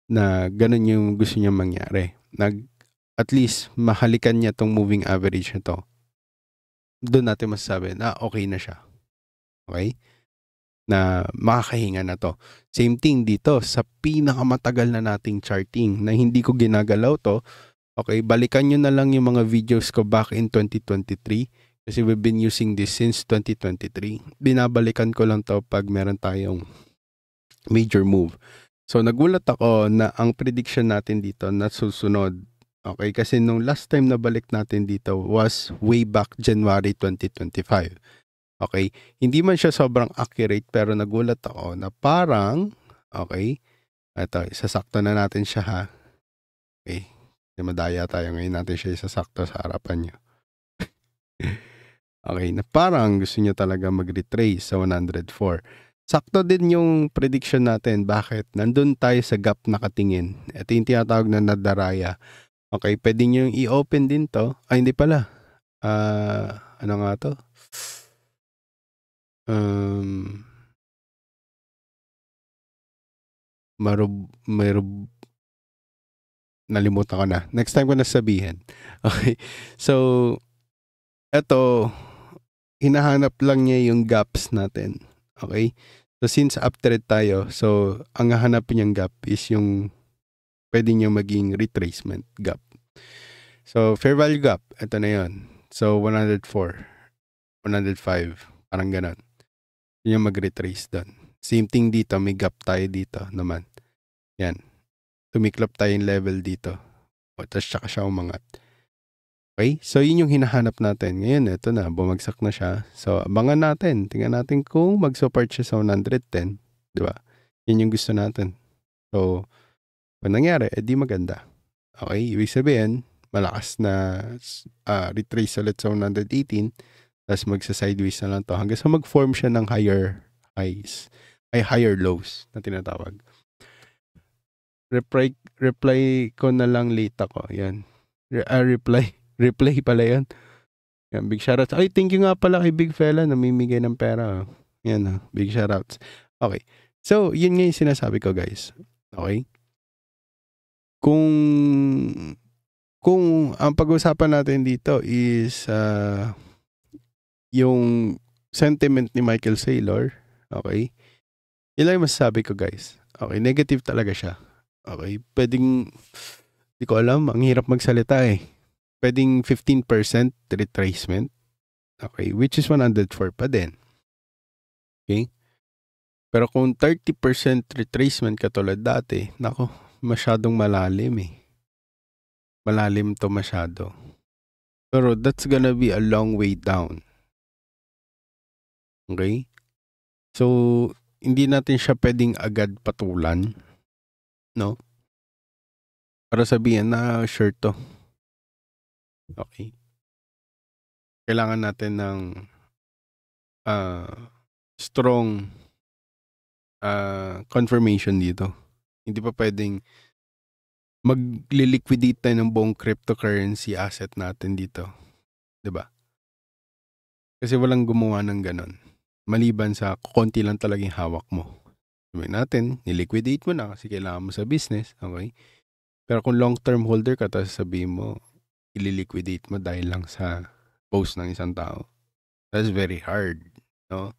na ganun yung gusto niya mangyari. At least, mahalikan niya tong moving average na to. Doon natin masasabi na okay na siya. Okay? Na makakahinga na to. Same thing dito, sa pinakamatagal na nating charting na hindi ko ginagalaw to. Okay, balikan nyo na lang yung mga videos ko back in 2023. Kasi we've been using this since 2023. Binabalikan ko lang to pag meron tayong major move. So, nagulat ako na ang prediction natin dito na susunod. Okay, kasi nung last time na balik natin dito was way back January 2025. Okay, hindi man siya sobrang accurate pero nagulat ako na parang, okay, ito, isasakto na natin siya ha. Okay, madaya tayo ngayon natin siya isasakto sa harapan nyo. Okay, na parang gusto niya talaga mag-retrace sa 104. sakto din yung prediction natin. Bakit? Nandun tayo sa gap nakatingin. Ito yung tinatawag na nadaraya. Okay, pwede nyo i-open din to. Ay, hindi pala. Ano nga to? Nalimutan ko na. Next time ko na sabihin. Okay. So, eto, hinahanap lang niya yung gaps natin. Okay? So, since up-trend tayo, so, ang hahanapin niyang gap is yung pwede niya maging retracement gap. So, fair value gap, ito na yun. So, 104, 105, parang ganon. Yun yung mag-retrace doon. Same thing dito, may gap tayo dito naman. Yan. Tumiklop tayo yung level dito. O, tapos saka siya umangat. Okay? So, yun yung hinahanap natin. Ngayon, ito na. Bumagsak na siya. So, abangan natin. Tingnan natin kung mag-support siya sa 110. Di ba? Yun yung gusto natin. So, kung nangyari, edi maganda. Okay? Ibig sabihin, malakas na retrace ulit sa 118. Tapos magsa-sideways na lang to. Hanggang sa mag-form siya ng higher highs. Ay, higher lows na tinatawag. Reply ko na lang late ako. Yan. Reply pala yan. Yan, big shoutouts. Ay, thank you nga pala kay Big Fella. Namimigay ng pera. Yan, big shoutouts. Okay. So, yun nga yung sinasabi ko, guys. Okay? Kung ang pag-usapan natin dito is yung sentiment ni Michael Saylor, okay? Ilan yung masasabi ko, guys? Okay, negative talaga siya. Okay, pwedeng, di ko alam, ang hirap magsalita eh. Pwedeng 15% retracement. Okay, which is 104 pa din. Okay? Pero kung 30% retracement katulad dati, nako, masyadong malalim eh. Malalim to masyado. Pero that's gonna be a long way down. Okay? So, hindi natin siya pwedeng agad patulan. No? Para sabihin na sure to. Okay. Kailangan natin ng strong confirmation dito. Hindi pa pwedeng mag-liquidate tayo ng buong cryptocurrency asset natin dito. 'Di ba? Kasi walang gumawa ng ganon. Maliban sa konti lang talagang hawak mo. Sabihin natin, niliquidate mo na kasi kailangan mo sa business. Okay? Pero kung long-term holder ka, tapos sabihin mo, ililiquidate mo dahil lang sa post ng isang tao. That's very hard. No?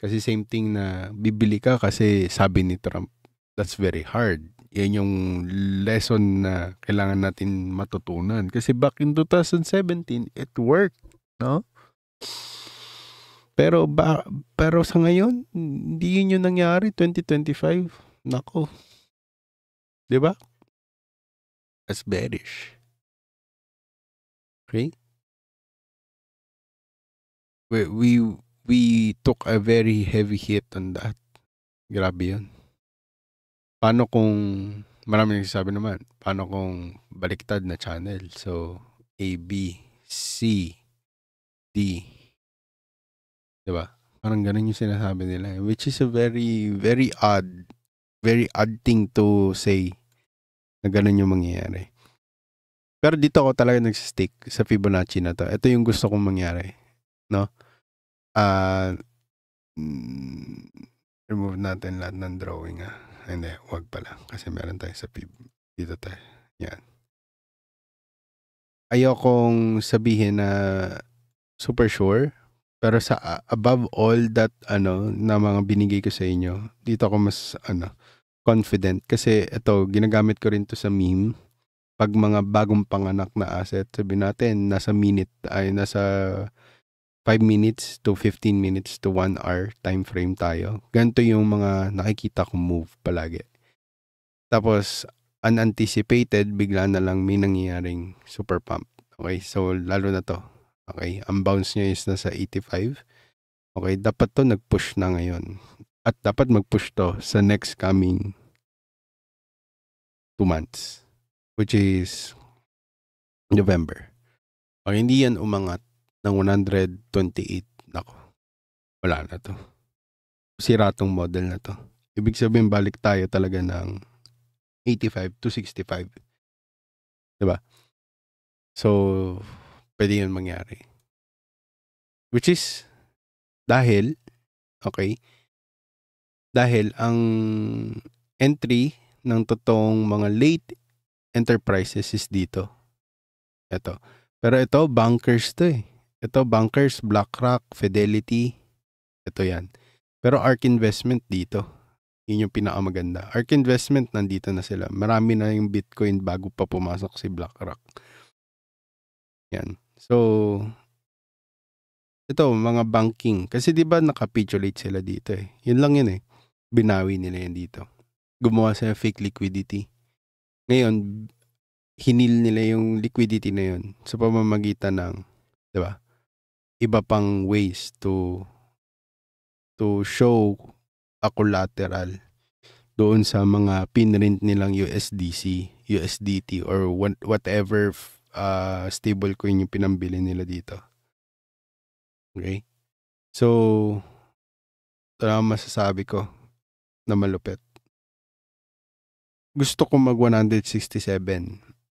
Kasi same thing na bibili ka kasi sabi ni Trump. That's very hard. Yan yung lesson na kailangan natin matutunan. Kasi back in 2017, it worked. No? Pero sa ngayon, hindi yun yung nangyari. 2025. Nako. Diba? That's bearish. Okay? We took a very heavy hit on that. Grabe yun. Paano kung, maraming nagsasabi naman, paano kung baliktad na channel? So, A, B, C, D. Diba? Parang ganun yung sinasabi nila. Which is a very, very odd thing to say na ganun yung mangyayari. Pero dito ako talaga nagsistick sa Fibonacci na to. Ito yung gusto kong mangyari. No? Remove natin lahat ng drawing. Hindi, wag pala. Kasi meron tayo sa Fib. Dito tayo. Yan. Ayokong sabihin na super sure. Pero sa above all that na mga binigay ko sa inyo, dito ako mas confident. Kasi ito, ginagamit ko rin to sa meme. Pag mga bagong panganak na asset, sabihin natin, nasa 5 minutes to 15 minutes to 1 hour time frame tayo. Ganito yung mga nakikita kong move palagi. Tapos, unanticipated, bigla na lang may nangyayaring super pump. Okay, so lalo na to. Okay, ang bounce niya is nasa 85. Okay, dapat to nag-push na ngayon. At dapat mag-push to sa next coming 2 months. Which is November. Okay, hindi yan umangat ng 128. Nako, wala na to. sira tong model na to. Ibig sabihin, balik tayo talaga ng 85 to 65. Diba? So, pwede yun mangyari. Which is, dahil ang entry ng totoong mga late enterprises is dito. Ito. Pero ito, bankers to eh. Ito, bankers, BlackRock, Fidelity. Ito yan. Pero ARK Investment dito. Yun yung pinakamaganda. ARK Investment, nandito na sila. Marami na yung Bitcoin bago pa pumasok si BlackRock. Yan. So, ito, mga banking. Kasi di ba nakapitulate sila dito eh. Yun lang yun eh. Binawi nila yan dito. Gumawa sila fake liquidity. Ngayon, hinil nila yung liquidity na yun sa pamamagitan ng, di ba, iba pang ways to show a collateral doon sa mga pinrint nilang USDC, USDT, or whatever stablecoin yung pinambili nila dito. Okay? So, ito na masasabi ko na malupit. Gusto ko mag 167,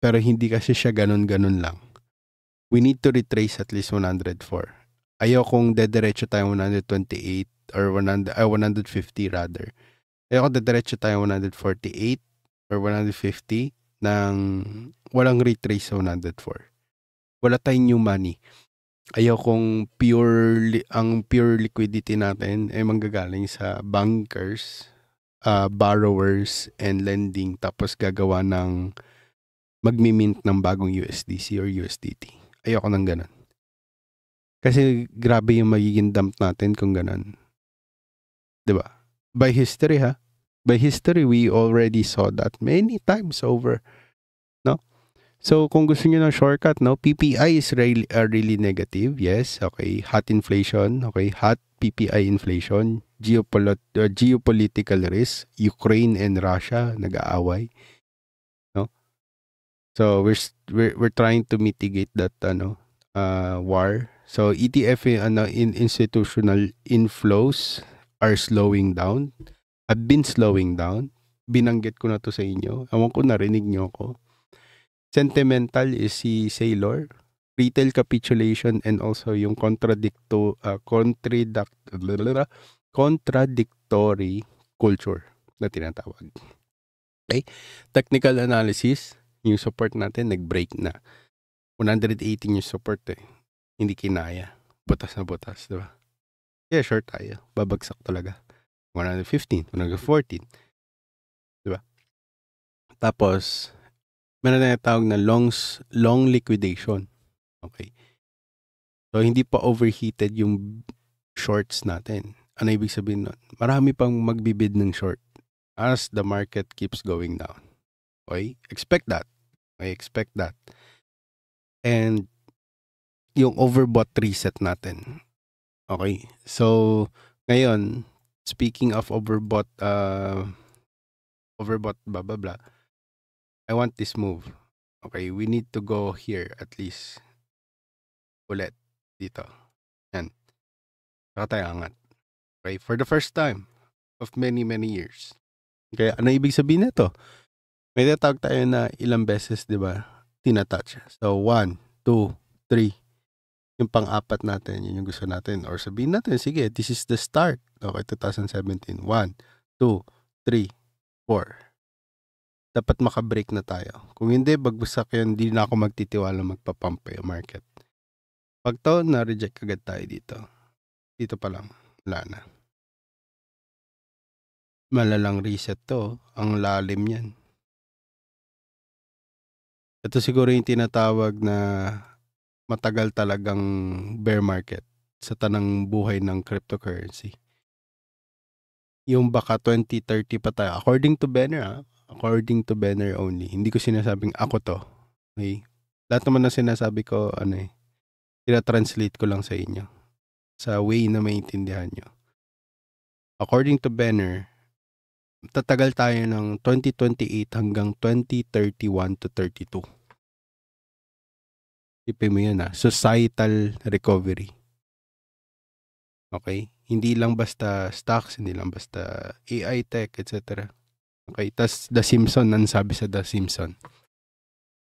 pero hindi kasi siya ganun-ganun lang. We need to retrace at least 104. Ayaw kong dediretso tayo 128 or 150 rather. Ayaw kong dediretso tayo 148 or 150 ng walang retrace sa 104. Wala tayong new money. Ayaw kong ang pure liquidity natin ay manggagaling sa bankers, borrowers, and lending, tapos gagawa ng magmimint ng bagong USDC or USDT. Ayoko nang ganun. Kasi grabe yung magiging dump natin kung ganun. Diba? By history ha? By history, we already saw that many times over. No? So, kung gusto niyo ng shortcut, no? PPI is really negative. Yes, okay. Hot inflation. Okay. Hot PPI inflation. Geopolitical risk. Ukraine and Russia nag-aaway. No? So, we're trying to mitigate that war. So, ETF institutional inflows are slowing down. Have been slowing down. Binanggit ko na to sa inyo. Ewan ko, narinig nyo ako. Sentimental is si Sailor. Retail capitulation and also yung contradictory culture na tinatawag. Okay? Technical analysis, yung support natin, nag-break na. 118 yung support eh. Hindi kinaya. Butas na butas, diba? Yeah, short tayo. Babagsak talaga. 115, 114. Diba? Tapos, meron na tawag na long liquidation. Okay. So, hindi pa overheated yung shorts natin. Ano ibig sabihin nun? Marami pang magbibid ng short as the market keeps going down. Okay? Expect that. Okay, expect that. And yung overbought reset natin. Okay. So, ngayon, speaking of overbought, blah, blah, blah. I want this move. Okay, we need to go here at least. Ulit. Dito. Yan. Saka tayo angat. Okay, for the first time of many, many years. Okay, ano ibig sabihin nito? May tatawag tayo na ilang beses, di ba? Tinatouch. So, 1, 2, 3. Yung pang-apat natin, yun yung gusto natin. Or sabihin natin, sige, this is the start. Okay, 2017. 1, 2, 3, 4. Dapat makabreak na tayo. Kung hindi, bagbasak yun, hindi na ako magtitiwala magpapump yung market. Pag to, na-reject agad tayo dito. Dito pa lang. Wala na. Malalang reset to. Ang lalim yan. Ito siguro yung tinatawag na matagal talagang bear market sa tanang buhay ng cryptocurrency. Yung baka 2030 pa tayo. According to Benner, according to Benner only. Hindi ko sinasabing ako to. Okay? Lahat naman na sinasabi ko, tina-translate ko lang sa inyo. Sa way na maintindihan nyo. According to Benner, tatagal tayo ng 2028 hanggang 2031 to 32. Ipin mo yun societal recovery. Okay? Hindi lang basta stocks, hindi lang basta AI tech, etc. Okay, tas The Simpson, ang sabi sa The Simpson,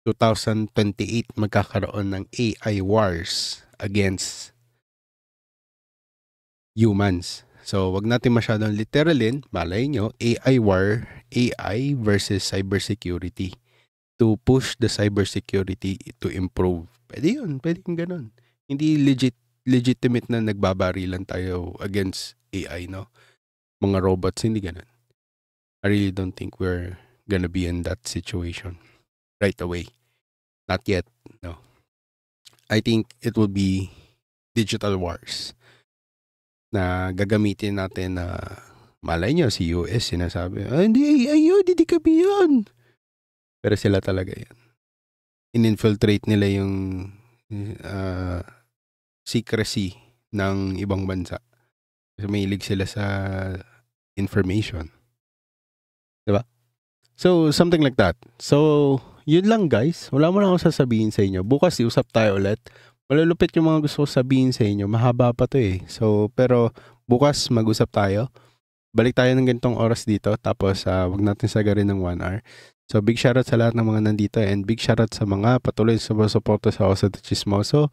2028 magkakaroon ng AI wars against humans. So, wag natin masyadong literalin. Malay nyo, AI war, AI versus cybersecurity to push the cybersecurity to improve. Pwede yun, pwede yung ganun. Hindi legitimate na nagbabarilan tayo against AI, no? Mga robots, hindi ganun. I really don't think we're gonna be in that situation right away. Not yet, no. I think it will be digital wars na gagamitin natin na malay nyo, si US sinasabi, hindi AI yun, hindi kami yun. Pero sila talaga yan. In-infiltrate nila yung secrecy ng ibang bansa. Kasi mahilig sila sa information. Diba? So, something like that. So, yun lang guys. Wala mo na akong sasabihin sa inyo. Bukas iusap tayo ulit. Malulupit yung mga gusto ko sabihin sa inyo. Mahaba pa to eh. So, pero bukas mag-usap tayo. Balik tayo ng ganitong oras dito. Tapos, wag natin sagarin ng 1 hour. So, big shoutout sa lahat ng mga nandito. And big shoutout sa mga patuloy sa suporta sa Osa the Chismoso.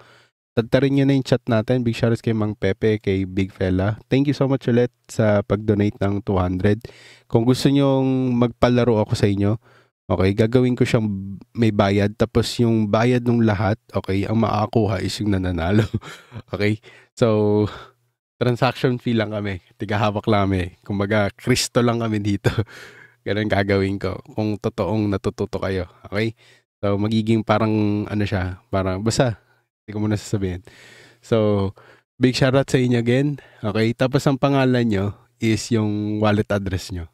Tagtarin nyo na yung chat natin. Big shoutout kay Mang Pepe, kay Big Fella. Thank you so much ulit sa pag-donate ng 200. Kung gusto nyong magpalaro ako sa inyo, okay, gagawin ko siyang may bayad. Tapos yung bayad ng lahat, okay, ang makakuha is yung nananalo. Okay? So, transaction fee lang kami. Tigahawak lang kami. Kumbaga, Kristo lang kami dito. Ganun gagawin ko. Kung totoong natututo kayo. Okay? So, magiging parang, ano siya, parang, basta, hindi ko muna sasabihin. So, big shoutout sa inyo again. Okay? Tapos ang pangalan nyo is yung wallet address nyo.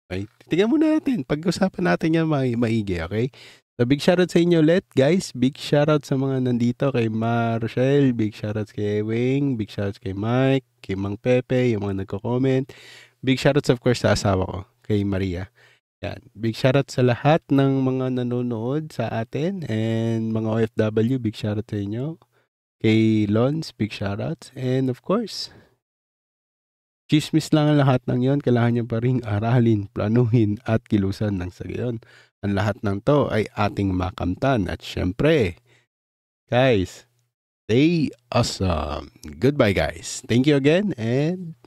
Okay? Tingnan muna natin. Pag-usapan natin yan maigi. Okay? So, big shoutout sa inyo ulit, guys. Big shoutout sa mga nandito. Kay Marshall. Big shoutout kay Wing. Big shoutout kay Mike. Kay Mang Pepe. Yung mga nagko-comment. Big shoutout of course sa asawa ko. Kay Maria. Yan. Big shoutout sa lahat ng mga nanonood sa atin and mga OFW, big shoutout sa inyo. Kay Lons, big shoutout. And of course, chismis lang ang lahat ng yon. Kailangan nyo pa rin aralin, planuhin at kilusan ng sa gayon. Ang lahat ng to ay ating makamtan. At syempre, guys, stay awesome. Goodbye guys. Thank you again and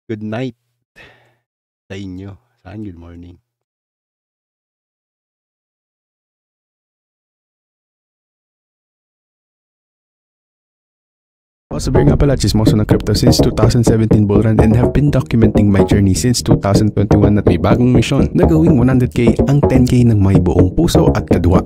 good night sa inyo. Saan good morning. Sabi nga pala, chismoso ng crypto since 2017 bullrun and have been documenting my journey since 2021 at may bagong mission na gawing 100k ang 10k ng may buong puso at kadwa.